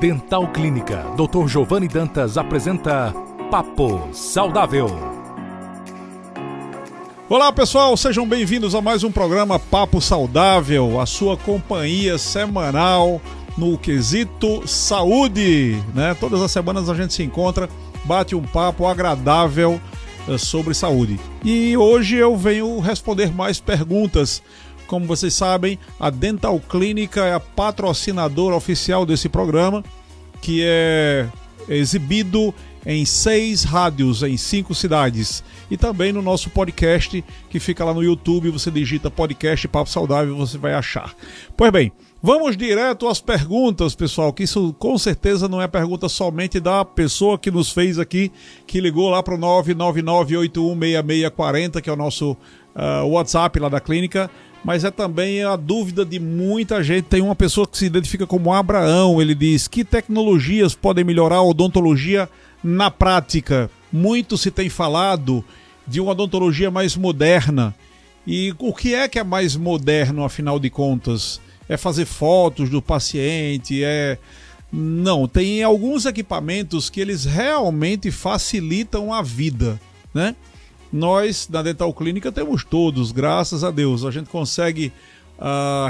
Dental Clínica, Dr. Giovanni Dantas apresenta Papo Saudável. Olá pessoal, sejam bem-vindos a mais um programa Papo Saudável, a sua companhia semanal no quesito saúde, né? Todas as semanas a gente se encontra, bate um papo agradável sobre saúde. E hoje eu venho responder mais perguntas. Como vocês sabem, a Dental Clínica é a patrocinadora oficial desse programa, que é exibido em 6 rádios, em 5 cidades. E também no nosso podcast, que fica lá no YouTube, você digita podcast Papo Saudável, você vai achar. Pois bem, vamos direto às perguntas, pessoal, que isso com certeza não é pergunta somente da pessoa que nos fez aqui, que ligou lá para o 999816640, que é o nosso WhatsApp lá da clínica, mas é também a dúvida de muita gente. Tem uma pessoa que se identifica como Abraão, ele diz: que tecnologias podem melhorar a odontologia na prática? Muito se tem falado de uma odontologia mais moderna. E o que é mais moderno, afinal de contas? É fazer fotos do paciente? Não, tem alguns equipamentos que eles realmente facilitam a vida, né? Nós, na Dental Clínica, temos todos, graças a Deus. A gente consegue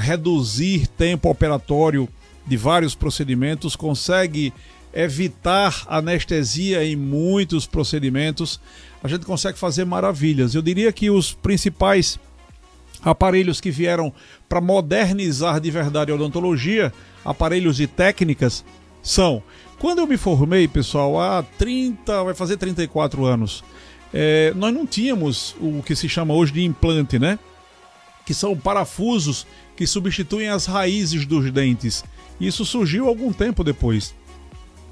reduzir tempo operatório de vários procedimentos, consegue evitar anestesia em muitos procedimentos. A gente consegue fazer maravilhas. Eu diria que os principais aparelhos que vieram para modernizar de verdade a odontologia, aparelhos e técnicas, são... Quando eu me formei, pessoal, vai fazer 34 anos, nós não tínhamos o que se chama hoje de implante, né? Que são parafusos que substituem as raízes dos dentes. Isso surgiu algum tempo depois.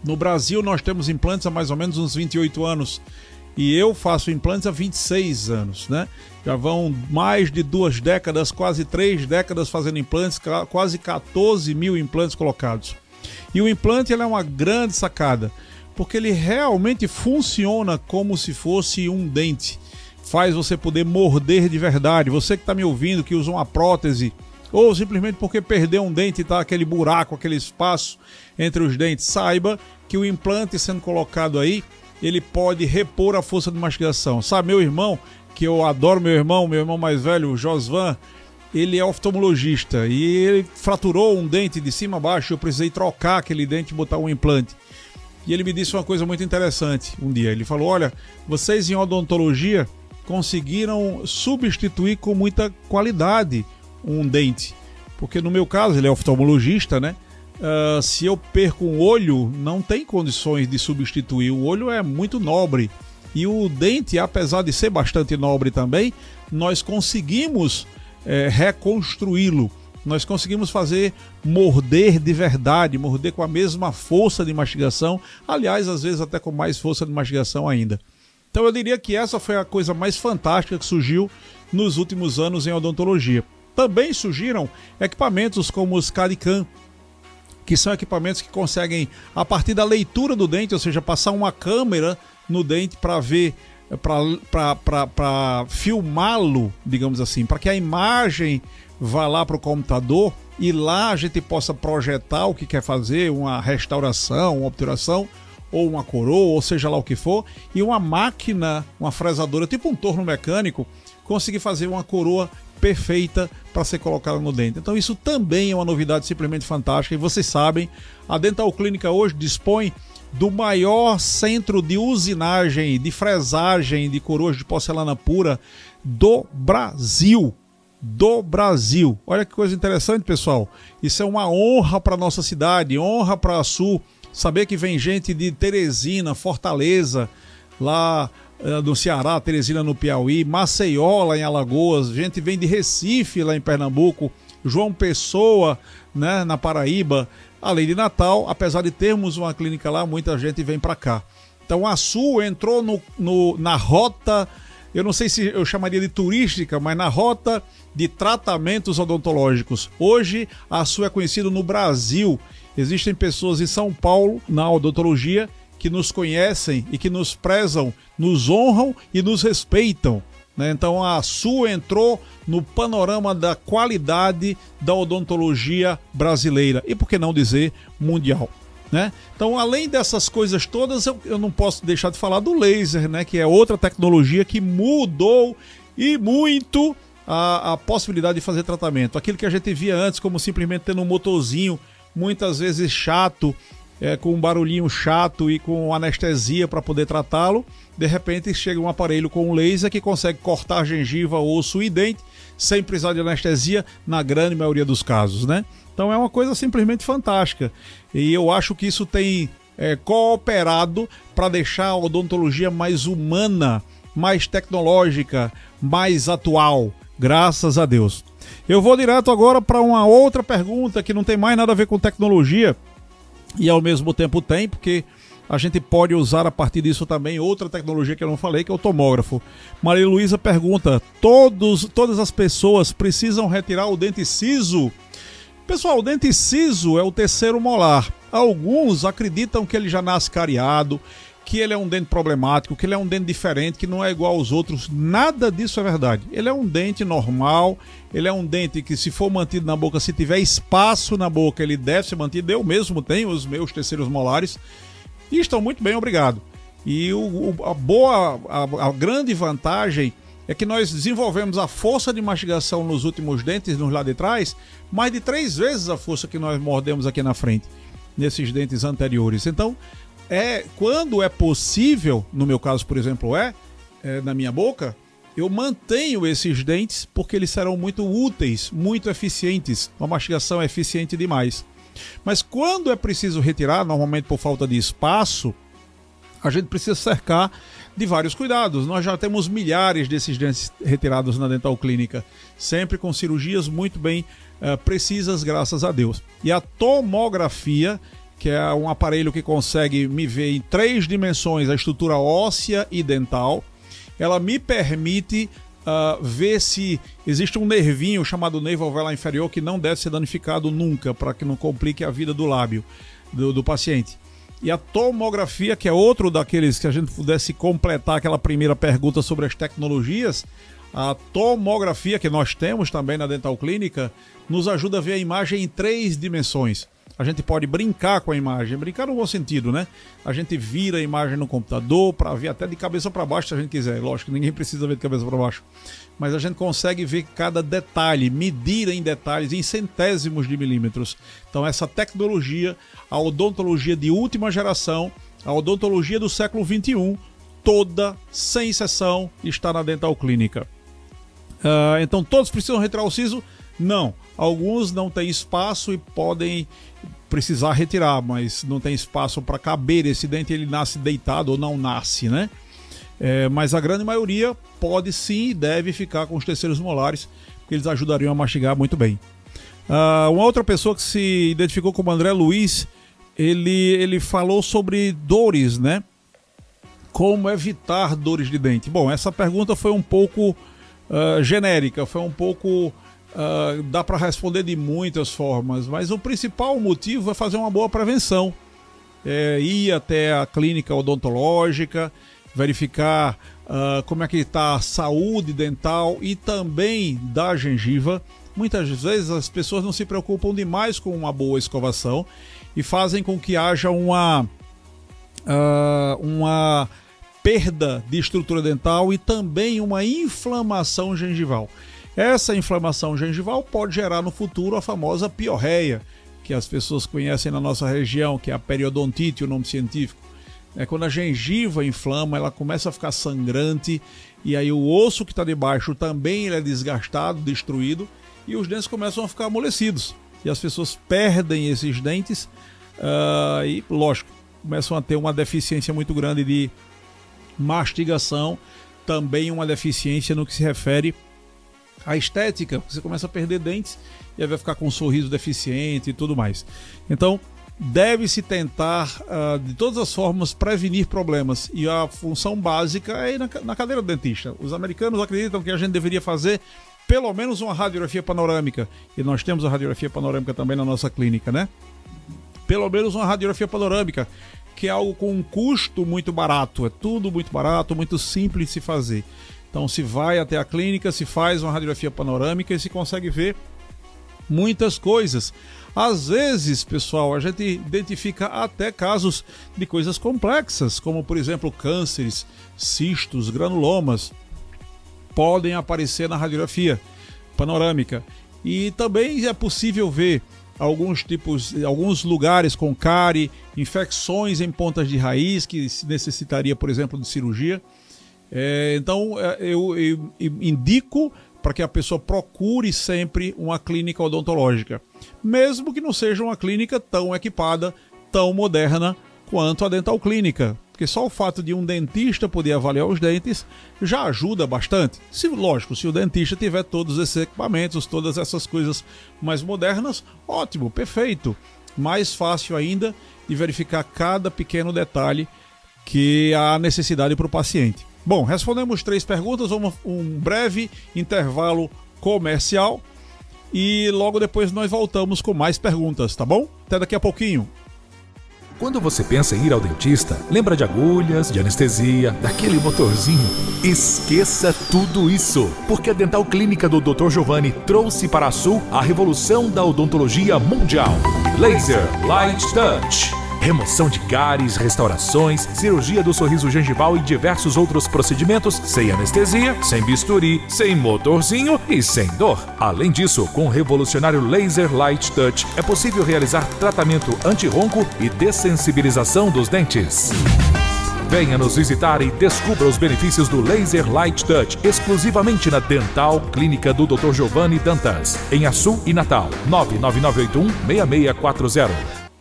No Brasil nós temos implantes há mais ou menos uns 28 anos. E eu faço implantes há 26 anos, né? Já vão mais de 2 décadas, quase 3 décadas fazendo implantes, quase 14 mil implantes colocados. E o implante é uma grande sacada, porque ele realmente funciona como se fosse um dente. Faz você poder morder de verdade. Você que está me ouvindo, que usa uma prótese, ou simplesmente porque perdeu um dente e está aquele buraco, aquele espaço entre os dentes, saiba que o implante sendo colocado aí, ele pode repor a força de mastigação. Sabe, meu irmão, que eu adoro meu irmão mais velho, o Josvan, ele é oftalmologista e ele fraturou um dente de cima a baixo. Eu precisei trocar aquele dente e botar um implante. E ele me disse uma coisa muito interessante um dia. Ele falou: olha, vocês em odontologia conseguiram substituir com muita qualidade um dente. Porque no meu caso, ele é oftalmologista, né? Se eu perco um olho, não tem condições de substituir. O olho é muito nobre. E o dente, apesar de ser bastante nobre também, nós conseguimos reconstruí-lo. Nós conseguimos fazer morder de verdade, morder com a mesma força de mastigação, aliás, às vezes até com mais força de mastigação ainda. Então eu diria que essa foi a coisa mais fantástica que surgiu nos últimos anos em odontologia. Também surgiram equipamentos como os CAD/CAM, que são equipamentos que conseguem, a partir da leitura do dente, ou seja, passar uma câmera no dente para ver, para filmá-lo, digamos assim, para que a imagem vá lá para o computador e lá a gente possa projetar o que quer fazer, uma restauração, uma obturação, ou uma coroa, ou seja lá o que for, e uma máquina, uma fresadora, tipo um torno mecânico, conseguir fazer uma coroa perfeita para ser colocada no dente. Então isso também é uma novidade simplesmente fantástica. E vocês sabem, a Dental Clínica hoje dispõe do maior centro de usinagem, de fresagem de coroas de porcelana pura do Brasil. Olha que coisa interessante, pessoal. Isso é uma honra para nossa cidade, honra para a Sul. Saber que vem gente de Teresina, Fortaleza, lá no Ceará, Teresina no Piauí, Maceió lá em Alagoas, gente vem de Recife lá em Pernambuco, João Pessoa, né, na Paraíba, além de Natal. Apesar de termos uma clínica lá, muita gente vem para cá. Então a Sul entrou na rota, eu não sei se eu chamaria de turística, mas na rota de tratamentos odontológicos. Hoje a Sul é conhecida no Brasil. Existem pessoas em São Paulo, na odontologia, que nos conhecem e que nos prezam, nos honram e nos respeitam, né? Então a Sul entrou no panorama da qualidade da odontologia brasileira e, por que não dizer, mundial. né? Então, além dessas coisas todas, eu não posso deixar de falar do laser, né? Que é outra tecnologia que mudou e muito a possibilidade de fazer tratamento. Aquilo que a gente via antes como simplesmente tendo um motorzinho, muitas vezes chato, com um barulhinho chato e com anestesia para poder tratá-lo, de repente chega um aparelho com um laser que consegue cortar gengiva, osso e dente sem precisar de anestesia na grande maioria dos casos, né? Então é uma coisa simplesmente fantástica e eu acho que isso tem cooperado para deixar a odontologia mais humana, mais tecnológica, mais atual, graças a Deus. Eu vou direto agora para uma outra pergunta que não tem mais nada a ver com tecnologia e ao mesmo tempo tem, porque a gente pode usar a partir disso também outra tecnologia que eu não falei, que é o tomógrafo. Maria Luísa pergunta: todas as pessoas precisam retirar o dente ciso? Pessoal, o dente ciso é o terceiro molar. Alguns acreditam que ele já nasce cariado, que ele é um dente problemático, que ele é um dente diferente, que não é igual aos outros. Nada disso é verdade. Ele é um dente normal, ele é um dente que, se for mantido na boca, se tiver espaço na boca, ele deve ser mantido. Eu mesmo tenho os meus terceiros molares e estão muito bem, obrigado. E a grande vantagem é que nós desenvolvemos a força de mastigação nos últimos dentes, nos lá de trás, mais de 3 vezes a força que nós mordemos aqui na frente, nesses dentes anteriores. Então, quando é possível, no meu caso, por exemplo, na minha boca, eu mantenho esses dentes porque eles serão muito úteis, muito eficientes. Uma mastigação é eficiente demais. Mas quando é preciso retirar, normalmente por falta de espaço, a gente precisa cercar de vários cuidados. Nós já temos milhares desses dentes retirados na Dental Clínica, sempre com cirurgias muito bem precisas, graças a Deus. E a tomografia, que é um aparelho que consegue me ver em 3 dimensões a estrutura óssea e dental, ela me permite ver se existe um nervinho chamado nervo alveolar inferior que não deve ser danificado nunca, para que não complique a vida do lábio do paciente. E a tomografia, que é outro daqueles que a gente pudesse completar aquela primeira pergunta sobre as tecnologias, a tomografia que nós temos também na Dental Clínica nos ajuda a ver a imagem em 3 dimensões. A gente pode brincar com a imagem, brincar no bom sentido, né? A gente vira a imagem no computador para ver até de cabeça para baixo se a gente quiser. Lógico, ninguém precisa ver de cabeça para baixo. Mas a gente consegue ver cada detalhe, medir em detalhes, em centésimos de milímetros. Então essa tecnologia, a odontologia de última geração, a odontologia do século XXI, toda, sem exceção, está na Dental Clínica. Então todos precisam retirar o siso? Não. Alguns não têm espaço e podem precisar retirar, mas não tem espaço para caber esse dente, ele nasce deitado ou não nasce, né? Mas a grande maioria pode sim e deve ficar com os terceiros molares, porque eles ajudariam a mastigar muito bem. Uma outra pessoa que se identificou como André Luiz, ele falou sobre dores, né? Como evitar dores de dente? Bom, essa pergunta foi um pouco genérica, foi um pouco... dá para responder de muitas formas, mas o principal motivo é fazer uma boa prevenção. Ir até a clínica odontológica, verificar como é que está a saúde dental e também da gengiva. Muitas vezes as pessoas não se preocupam demais com uma boa escovação e fazem com que haja uma perda de estrutura dental e também uma inflamação gengival. Essa inflamação gengival pode gerar no futuro a famosa piorreia, que as pessoas conhecem na nossa região, que é a periodontite, o nome científico. Quando a gengiva inflama, ela começa a ficar sangrante, e aí o osso que está debaixo também ele é desgastado, destruído, e os dentes começam a ficar amolecidos. E as pessoas perdem esses dentes e, lógico, começam a ter uma deficiência muito grande de mastigação, também uma deficiência no que se refere a estética. Você começa a perder dentes e aí vai ficar com um sorriso deficiente e tudo mais. Então, deve-se tentar, de todas as formas, prevenir problemas. E a função básica é ir na cadeira do dentista. Os americanos acreditam que a gente deveria fazer pelo menos uma radiografia panorâmica. E nós temos a radiografia panorâmica também na nossa clínica, né? Pelo menos uma radiografia panorâmica, que é algo com um custo muito barato. É tudo muito barato, muito simples de se fazer. Então se vai até a clínica, se faz uma radiografia panorâmica e se consegue ver muitas coisas. Às vezes, pessoal, a gente identifica até casos de coisas complexas, como por exemplo cânceres, cistos, granulomas, podem aparecer na radiografia panorâmica. E também é possível ver alguns lugares com cárie, infecções em pontas de raiz que necessitaria, por exemplo, de cirurgia. Então eu indico para que a pessoa procure sempre uma clínica odontológica, mesmo que não seja uma clínica tão equipada, tão moderna quanto a Dental Clínica, porque só o fato de um dentista poder avaliar os dentes já ajuda bastante. Lógico, se o dentista tiver todos esses equipamentos, todas essas coisas mais modernas, ótimo, perfeito. Mais fácil ainda de verificar cada pequeno detalhe que há necessidade para o paciente. Bom, respondemos 3 perguntas, um breve intervalo comercial e logo depois nós voltamos com mais perguntas, tá bom? Até daqui a pouquinho. Quando você pensa em ir ao dentista, lembra de agulhas, de anestesia, daquele motorzinho? Esqueça tudo isso, porque a Dental Clínica do Dr. Giovanni trouxe para a Sul a revolução da odontologia mundial. Laser Light Touch. Remoção de cáries, restaurações, cirurgia do sorriso gengival e diversos outros procedimentos sem anestesia, sem bisturi, sem motorzinho e sem dor. Além disso, com o revolucionário Laser Light Touch, é possível realizar tratamento anti-ronco e dessensibilização dos dentes. Venha nos visitar e descubra os benefícios do Laser Light Touch exclusivamente na Dental Clínica do Dr. Giovanni Dantas, em Açu e Natal, 99981-6640.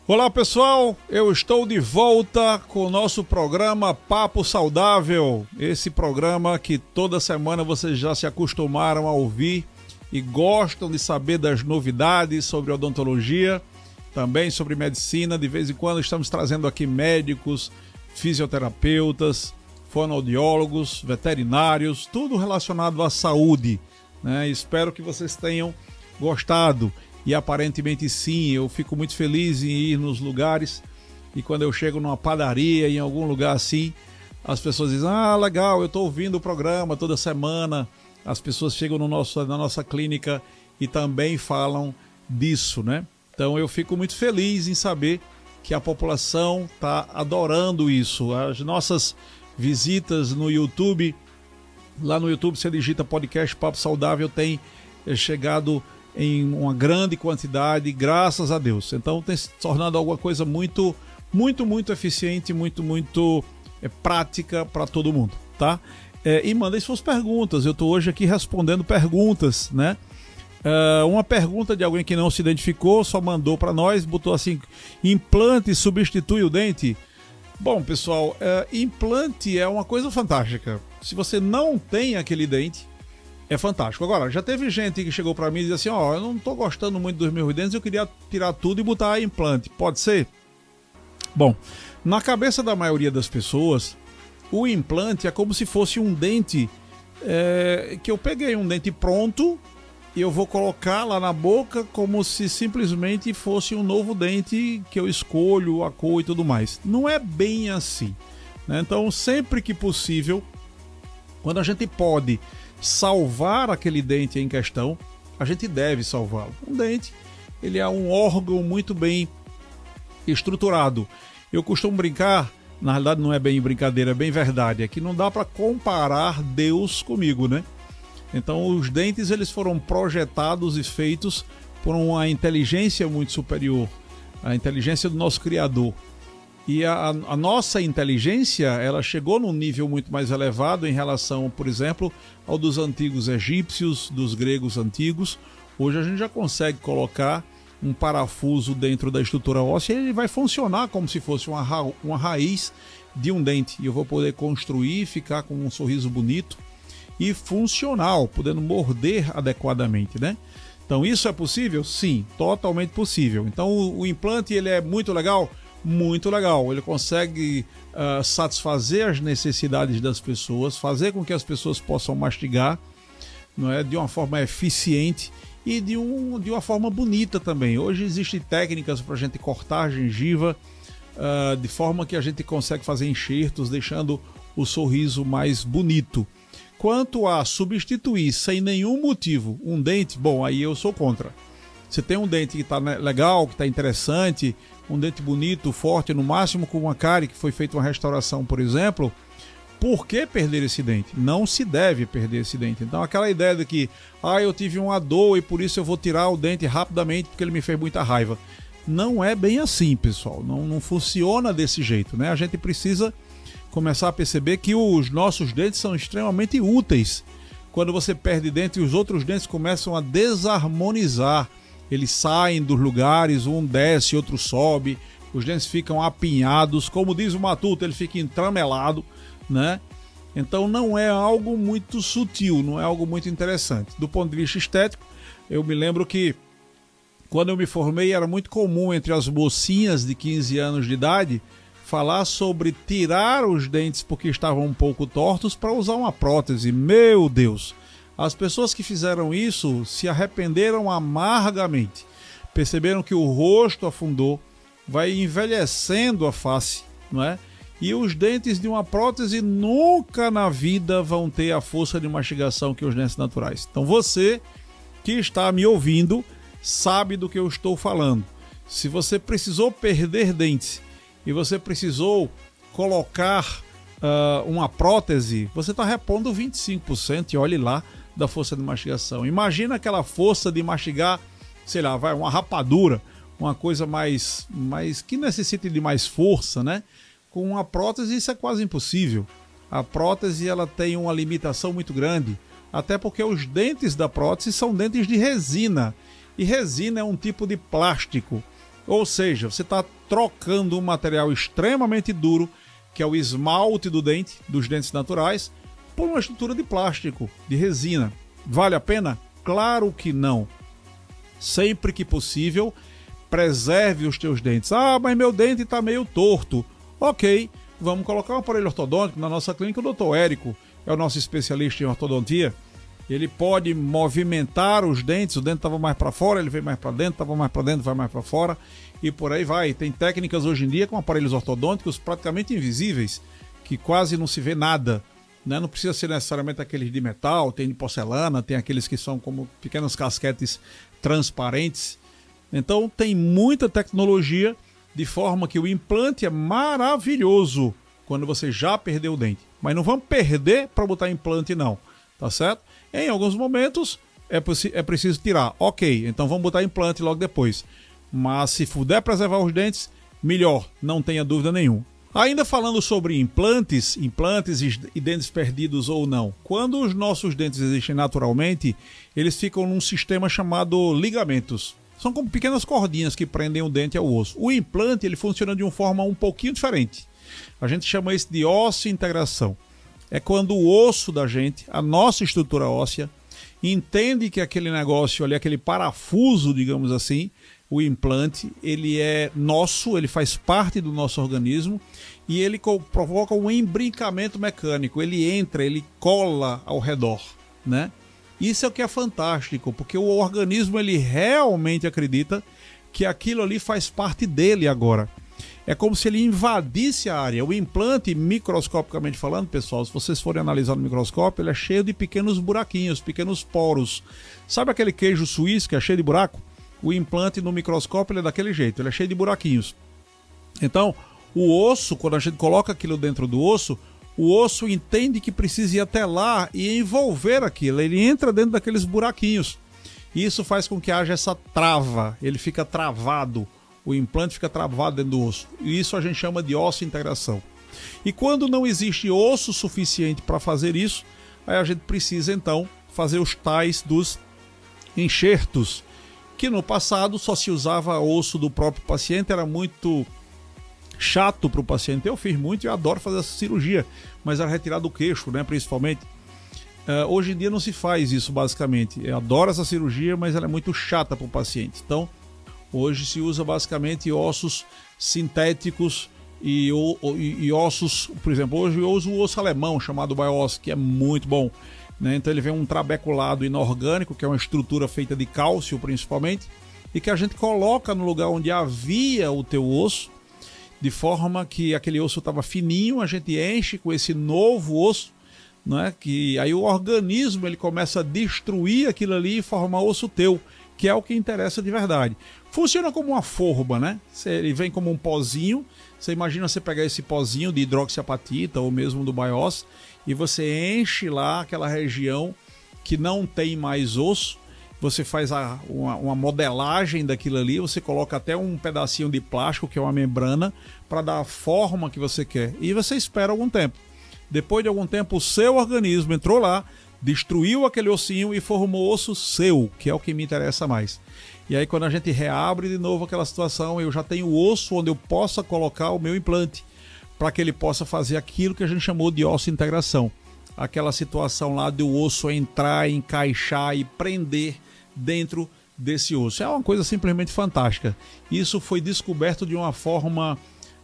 Olá pessoal, eu estou de volta com o nosso programa Papo Saudável, esse programa que toda semana vocês já se acostumaram a ouvir e gostam de saber das novidades sobre odontologia, também sobre medicina. De vez em quando estamos trazendo aqui médicos, fisioterapeutas, fonoaudiólogos, veterinários, tudo relacionado à saúde, né? Espero que vocês tenham gostado. E aparentemente sim, eu fico muito feliz em ir nos lugares e quando eu chego numa padaria, em algum lugar assim, as pessoas dizem, legal, eu estou ouvindo o programa toda semana. As pessoas chegam na nossa clínica e também falam disso, né? Então eu fico muito feliz em saber que a população está adorando isso. As nossas visitas no YouTube, lá no YouTube você digita podcast Papo Saudável, tem chegado em uma grande quantidade, graças a Deus. Então tem se tornado alguma coisa muito eficiente, muito prática para todo mundo, tá? E mandem suas perguntas. Eu estou hoje aqui respondendo perguntas, né? Uma pergunta de alguém que não se identificou, só mandou para nós, botou assim: implante substitui o dente? Bom, pessoal, implante é uma coisa fantástica. Se você não tem aquele dente, é fantástico. Agora, já teve gente que chegou para mim e disse assim, eu não tô gostando muito dos meus dentes, eu queria tirar tudo e botar implante. Pode ser? Bom, na cabeça da maioria das pessoas, o implante é como se fosse um dente, que eu peguei um dente pronto e eu vou colocar lá na boca como se simplesmente fosse um novo dente que eu escolho a cor e tudo mais. Não é bem assim, né? Então, sempre que possível, quando a gente pode salvar aquele dente em questão, a gente deve salvá-lo. Um dente, ele é um órgão muito bem estruturado. Eu costumo brincar, na realidade não é bem brincadeira, é bem verdade, é que não dá para comparar Deus comigo, né? Então os dentes eles foram projetados e feitos por uma inteligência muito superior, a inteligência do nosso Criador. E a nossa inteligência, ela chegou num nível muito mais elevado em relação, por exemplo, ao dos antigos egípcios, dos gregos antigos. Hoje a gente já consegue colocar um parafuso dentro da estrutura óssea e ele vai funcionar como se fosse uma raiz de um dente. E eu vou poder construir, ficar com um sorriso bonito e funcional, podendo morder adequadamente, né? Então isso é possível? Sim, totalmente possível. Então o implante ele é muito legal? Muito legal, ele consegue satisfazer as necessidades das pessoas, fazer com que as pessoas possam mastigar, não é, de uma forma eficiente e de uma forma bonita também. Hoje existem técnicas para a gente cortar a gengiva de forma que a gente consegue fazer enxertos, deixando o sorriso mais bonito. Quanto a substituir sem nenhum motivo um dente, bom, aí eu sou contra. Você tem um dente que está legal, que está interessante, um dente bonito, forte, no máximo com uma cárie que foi feita uma restauração, por exemplo. Por que perder esse dente? Não se deve perder esse dente. Então aquela ideia de que eu tive uma dor e por isso eu vou tirar o dente rapidamente porque ele me fez muita raiva. Não é bem assim, pessoal. Não funciona desse jeito, né? A gente precisa começar a perceber que os nossos dentes são extremamente úteis. Quando você perde dente, os outros dentes começam a desarmonizar. Eles saem dos lugares, um desce, outro sobe, os dentes ficam apinhados. Como diz o Matuto, ele fica entramelado, né? Então não é algo muito sutil, não é algo muito interessante. Do ponto de vista estético, eu me lembro que quando eu me formei era muito comum entre as mocinhas de 15 anos de idade falar sobre tirar os dentes porque estavam um pouco tortos para usar uma prótese. Meu Deus! As pessoas que fizeram isso se arrependeram amargamente. Perceberam que o rosto afundou, vai envelhecendo a face, não é? E os dentes de uma prótese nunca na vida vão ter a força de mastigação que os dentes naturais. Então você que está me ouvindo sabe do que eu estou falando. Se você precisou perder dentes e você precisou colocar uma prótese, você está repondo 25% e olhe lá da força de mastigação. Imagina aquela força de mastigar, sei lá, uma rapadura, uma coisa mais que necessite de mais força, né? Com uma prótese isso é quase impossível. A prótese ela tem uma limitação muito grande, até porque os dentes da prótese são dentes de resina. E resina é um tipo de plástico. Ou seja, você está trocando um material extremamente duro, que é o esmalte do dente, dos dentes naturais, por uma estrutura de plástico, de resina. Vale a pena? Claro que não. Sempre que possível, preserve os teus dentes. Mas meu dente está meio torto. Ok, vamos colocar um aparelho ortodôntico. Na nossa clínica, o Dr. Érico é o nosso especialista em ortodontia. Ele pode movimentar os dentes, o dente estava mais para fora, ele veio mais para dentro, estava mais para dentro, vai mais para fora e por aí vai. Tem técnicas hoje em dia com aparelhos ortodônticos praticamente invisíveis, que quase não se vê nada, né? Não precisa ser necessariamente aqueles de metal, tem de porcelana, tem aqueles que são como pequenos casquetes transparentes. Então tem muita tecnologia, de forma que o implante é maravilhoso quando você já perdeu o dente. Mas não vamos perder para botar implante não, tá certo? Em alguns momentos é preciso tirar. Ok, então vamos botar implante logo depois. Mas se puder preservar os dentes, melhor, não tenha dúvida nenhuma. Ainda falando sobre implantes e dentes perdidos ou não. Quando os nossos dentes existem naturalmente, eles ficam num sistema chamado ligamentos. São como pequenas cordinhas que prendem o dente ao osso. O implante ele funciona de uma forma um pouquinho diferente. A gente chama isso de ósseo-integração. É quando o osso da gente, a nossa estrutura óssea, entende que aquele negócio ali, aquele parafuso, digamos assim, o implante, ele é nosso, ele faz parte do nosso organismo e ele provoca um embrincamento mecânico. Ele entra, ele cola ao redor, né? Isso é o que é fantástico, porque o organismo ele realmente acredita que aquilo ali faz parte dele agora. É como se ele invadisse a área. O implante, microscopicamente falando, pessoal, se vocês forem analisar no microscópio, ele é cheio de pequenos buraquinhos, pequenos poros. Sabe aquele queijo suíço que é cheio de buraco? O implante no microscópio ele é daquele jeito, ele é cheio de buraquinhos. Então, o osso, quando a gente coloca aquilo dentro do osso, o osso entende que precisa ir até lá e envolver aquilo. Ele entra dentro daqueles buraquinhos. E isso faz com que haja essa trava, ele fica travado. O implante fica travado dentro do osso. E isso a gente chama de ósseo-integração. E quando não existe osso suficiente para fazer isso, aí a gente precisa então fazer os tais dos enxertos, que no passado só se usava osso do próprio paciente, era muito chato para o paciente. Eu fiz muito e adoro fazer essa cirurgia, mas era retirar do queixo, né, principalmente. Hoje em dia não se faz isso basicamente. Eu adoro essa cirurgia, mas ela é muito chata para o paciente. Então, hoje se usa basicamente ossos sintéticos e ossos, por exemplo, hoje eu uso o osso alemão chamado Bios, que é muito bom, né? Então ele vem um trabeculado inorgânico, que é uma estrutura feita de cálcio principalmente, e que a gente coloca no lugar onde havia o teu osso, de forma que aquele osso estava fininho, a gente enche com esse novo osso, né? Que aí o organismo ele começa a destruir aquilo ali e formar osso teu. que é o que interessa de verdade. Funciona como uma forma, né? Ele vem como um pozinho. Você imagina você pegar esse pozinho de hidroxiapatita ou mesmo do BIOS e você enche lá aquela região que não tem mais osso. Você faz uma modelagem daquilo ali, você coloca até um pedacinho de plástico, que é uma membrana, para dar a forma que você quer. E você espera algum tempo. Depois de algum tempo, o seu organismo entrou lá, destruiu aquele ossinho e formou osso seu, que é o que me interessa mais. E aí quando a gente reabre de novo aquela situação, eu já tenho osso onde eu possa colocar o meu implante, para que ele possa fazer aquilo que a gente chamou de osso-integração. Aquela situação lá do osso entrar, encaixar e prender dentro desse osso. É uma coisa simplesmente fantástica. Isso foi descoberto de uma forma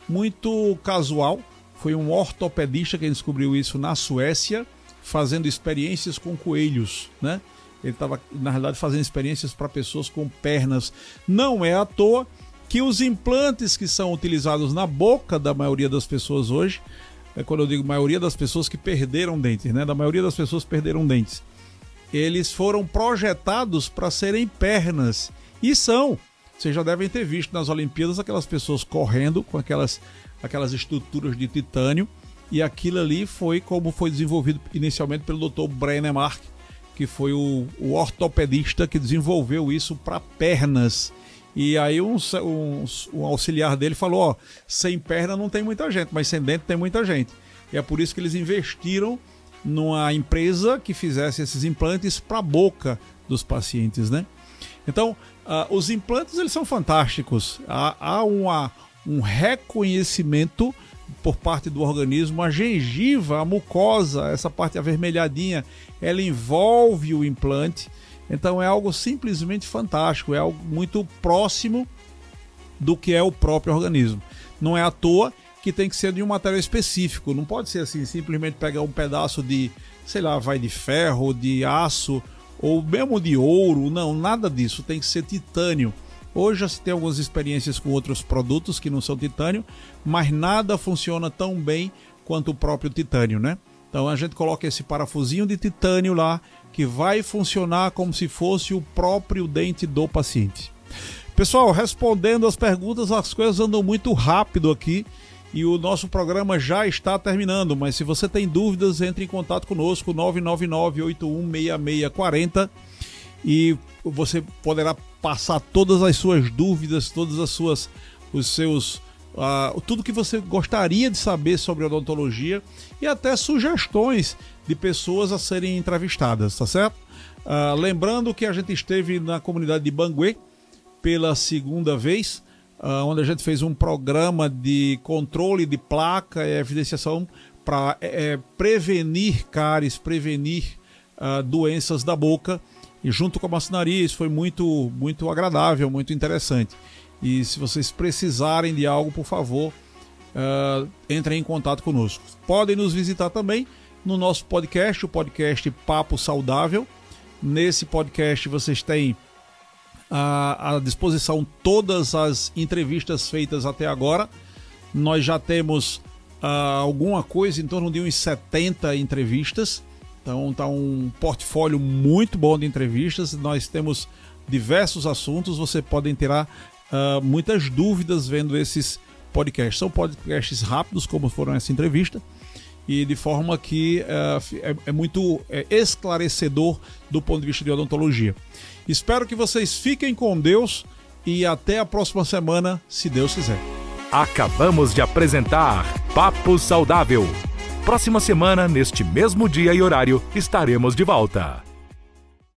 muito casual. Foi um ortopedista que descobriu isso na Suécia, fazendo experiências com coelhos, né? Ele estava, na realidade, fazendo experiências para pessoas com pernas. Não é à toa que os implantes que são utilizados na boca da maioria das pessoas hoje, quando eu digo maioria das pessoas que perderam dentes, né? Da maioria das pessoas que perderam dentes, eles foram projetados para serem pernas. E são. Vocês já devem ter visto nas Olimpíadas aquelas pessoas correndo com aquelas estruturas de titânio. E aquilo ali foi como foi desenvolvido inicialmente pelo Dr. Brennemark, que foi o ortopedista que desenvolveu isso para pernas. E aí um auxiliar dele falou, ó, sem perna não tem muita gente, mas sem dente tem muita gente. E é por isso que eles investiram numa empresa que fizesse esses implantes para a boca dos pacientes, né? Então, os implantes eles são fantásticos. Há um reconhecimento por parte do organismo. A gengiva, a mucosa, essa parte avermelhadinha, ela envolve o implante. Então é algo simplesmente fantástico, é algo muito próximo do que é o próprio organismo. Não é à toa que tem que ser de um material específico, não pode ser assim, simplesmente pegar um pedaço de, sei lá, vai de ferro, de aço, ou mesmo de ouro, não, nada disso, tem que ser titânio. Hoje já se tem algumas experiências com outros produtos que não são titânio, mas nada funciona tão bem quanto o próprio titânio, né? Então a gente coloca esse parafusinho de titânio lá, que vai funcionar como se fosse o próprio dente do paciente. Pessoal, respondendo as perguntas, as coisas andam muito rápido aqui e o nosso programa já está terminando, mas se você tem dúvidas, entre em contato conosco, 999-816640, e você poderá passar todas as suas dúvidas, todas as suas, tudo que você gostaria de saber sobre odontologia e até sugestões de pessoas a serem entrevistadas, tá certo? Lembrando que a gente esteve na comunidade de Banguê pela segunda vez, onde a gente fez um programa de controle de placa e evidenciação para prevenir cáries, prevenir doenças da boca, e junto com a maçonaria. Isso foi muito, muito agradável, muito interessante. E se vocês precisarem de algo, por favor, entrem em contato conosco. Podem nos visitar também no nosso podcast, o podcast Papo Saudável. Nesse podcast vocês têm à disposição todas as entrevistas feitas até agora. Nós já temos alguma coisa em torno de uns 70 entrevistas. Então está um portfólio muito bom de entrevistas. Nós temos diversos assuntos. Você pode tirar muitas dúvidas vendo esses podcasts. São podcasts rápidos, como foram essa entrevista, e de forma que é muito esclarecedor do ponto de vista de odontologia. Espero que vocês fiquem com Deus e até a próxima semana, se Deus quiser. Acabamos de apresentar Papo Saudável. Próxima semana, neste mesmo dia e horário, estaremos de volta.